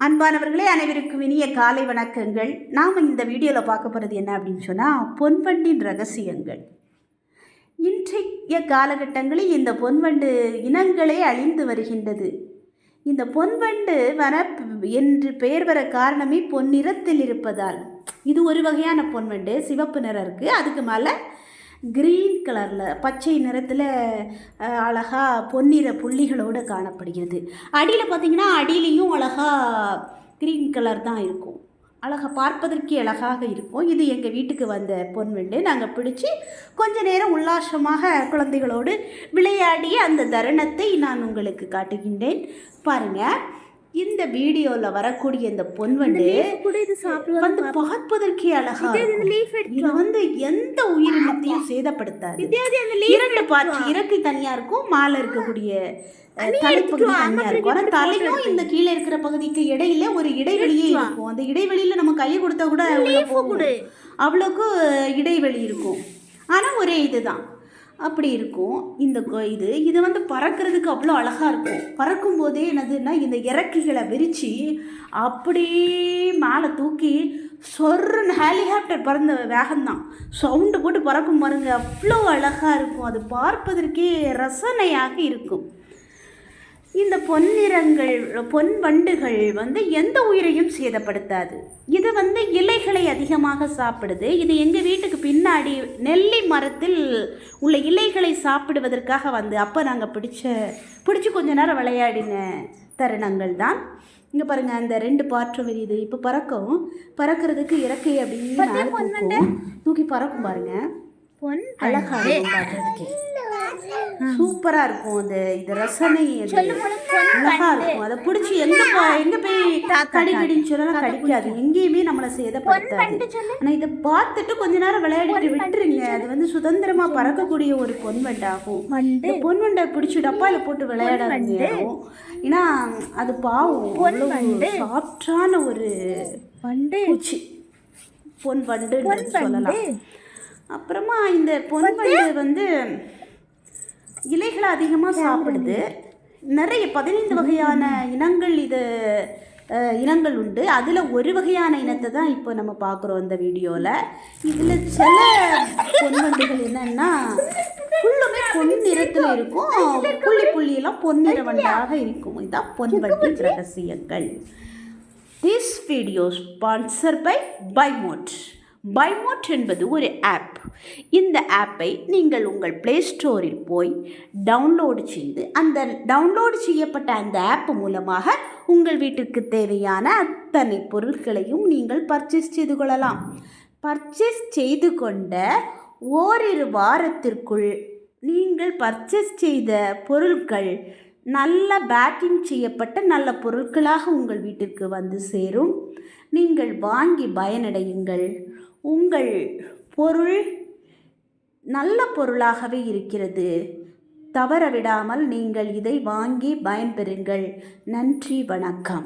அன்பானவர்களே, அனைவருக்கும் இனிய காலை வணக்கங்கள். நாம் இந்த வீடியோவில் பார்க்க போகிறது என்ன அப்படின்னு சொன்னால், பொன்வண்டின் ரகசியங்கள். இன்றைய காலகட்டங்களில் இந்த பொன்வண்டு இனங்களே அழிந்து வருகின்றது. இந்த பொன்வண்டு வன என்று பெயர் வர காரணமே பொன்னிறத்தில் இருப்பதால். இது ஒரு வகையான பொன்வண்டு, சிவப்பு நிறம் இருக்குது. அதுக்கு மேலே கிரீன் கலரில் பச்சை நிறத்தில் அழகாக பொன்னிற புள்ளிகளோடு காணப்படுகிறது. அடியில் பார்த்திங்கன்னா அடியிலையும் அழகாக கிரீன் கலர் தான் இருக்கும். அழகாக பார்ப்பதற்கே அழகாக இருக்கும். இது எங்கள் வீட்டுக்கு வந்த பொன்வண்டு. நாங்கள் பிடிச்சி கொஞ்ச நேரம் உல்லாசமாக குழந்தைகளோடு விளையாடிய அந்த தருணத்தை நான் உங்களுக்கு காட்டுகின்றேன். பாருங்கள், இந்த வீடியோவில் வரக்கூடிய இந்த பொன்வண்டு வந்து பார்ப்பதற்கே அழகா. இது வந்து எந்த உயிரினத்தையும் சேதப்படுத்தாது. இரண்டு பார்த்து இறக்கை தனியாக இருக்கும், மேலே இருக்கக்கூடிய தலைப்பகுதி தனியாக இருக்கும். ஆனால் தலையும் இந்த கீழே இருக்கிற பகுதிக்கு இடையில ஒரு இடைவெளியே இருக்கும். அந்த இடைவெளியில் நம்ம கையை கொடுத்தா கூட அவ்வளோக்கு இடைவெளி இருக்கும். ஆனால் ஒரே இதுதான் அப்படி இருக்கும். இது வந்து பறக்கிறதுக்கு அவ்வளோ அழகாக இருக்கும். பறக்கும் போதே என்னதுன்னா, இந்த இறக்கைகளை விரித்து அப்படியே மேலே தூக்கி சொர்ன்னு ஹெலிகாப்டர் பறந்த வேகம்தான் சவுண்டு போட்டு பறக்கும் பாருங்க, அவ்வளோ அழகாக இருக்கும். அது பார்ப்பதற்கே ரசனையாக இருக்கும். இந்த பொன் வண்டுகள் வந்து எந்த உயிரையும் சேதப்படுத்தாது. இது வந்து இலைகளை அதிகமாக சாப்பிடுது. இது எங்கள் வீட்டுக்கு பின்னாடி நெல்லி மரத்தில் உள்ள இலைகளை சாப்பிடுவதற்காக வந்து அப்போ நாங்கள் பிடிச்சி கொஞ்ச நேரம் விளையாடின தருணங்கள் தான். இங்கே பாருங்கள், அந்த ரெண்டு பாற்று விரியுது. இப்போ பறக்கிறதுக்கு இறக்கை அப்படின்னு தூக்கி பறக்கும் பாருங்கள். அழகாக பார்க்கறதுக்கு சூப்பராக இருக்கும். இது ரசனை அழகாக இருக்கும். அதை பிடிச்சி எங்கே போய் கடிக்கடின்னு சொல்லலாம், கடிக்காது, எங்கேயுமே நம்மளை சேதப்படுத்தாது. ஆனால் இதை பார்த்துட்டு கொஞ்ச நேரம் விளையாடிட்டு விட்டுருங்க. அது வந்து சுதந்திரமாக பறக்கக்கூடிய ஒரு பொன்வண்டாகும். இந்த பொன்வண்டை பிடிச்சி டப்பாவில் போட்டு விளையாடாதீங்க. ஏன்னா அது பாவம், சாஃப்டான ஒரு பூச்சி பொன்வண்டுன்னு சொல்லலாம். அப்புறமா இந்த பொன்வண்டு வந்து இலைகளை அதிகமாக சாப்பிடுது. நிறைய 15 வகையான இனங்கள் உண்டு. அதில் ஒரு வகையான இனத்தை தான் இப்போ நம்ம பார்க்குறோம் இந்த வீடியோவில். இதில் சில பொன்வண்டுகள் என்னென்னா ஃபுல்லுமே பொன்னிறத்தில் இருக்கும். புள்ளியெல்லாம் பொன்னிற வண்டாக இருக்கும். இதுதான் பொன்வண்டின் ரகசியங்கள். திஸ் வீடியோ ஸ்பான்சர் பை பைமோட். பைமோட் என்பது ஒரு ஆப். இந்த ஆப்பை நீங்கள் உங்கள் ப்ளே ஸ்டோரில் போய் டவுன்லோடு செய்து அந்த டவுன்லோடு செய்யப்பட்ட அந்த ஆப் மூலமாக உங்கள் வீட்டிற்கு தேவையான அத்தனை பொருட்களையும் நீங்கள் பர்ச்சேஸ் செய்து கொள்ளலாம். பர்ச்சேஸ் செய்து கொண்ட ஓரிரு வாரத்திற்குள் நீங்கள் பர்ச்சேஸ் செய்த பொருட்கள் நல்ல பேக்கிங் செய்யப்பட்ட நல்ல பொருட்களாக உங்கள் வீட்டிற்கு வந்து சேரும். நீங்கள் வாங்கி பயனடையுங்கள். உங்கள் பொருள் நல்ல பொருளாகவே இருக்கிறது. தவற விடாமல் நீங்கள் இதை வாங்கி பயன்பெறுங்கள். நன்றி, வணக்கம்.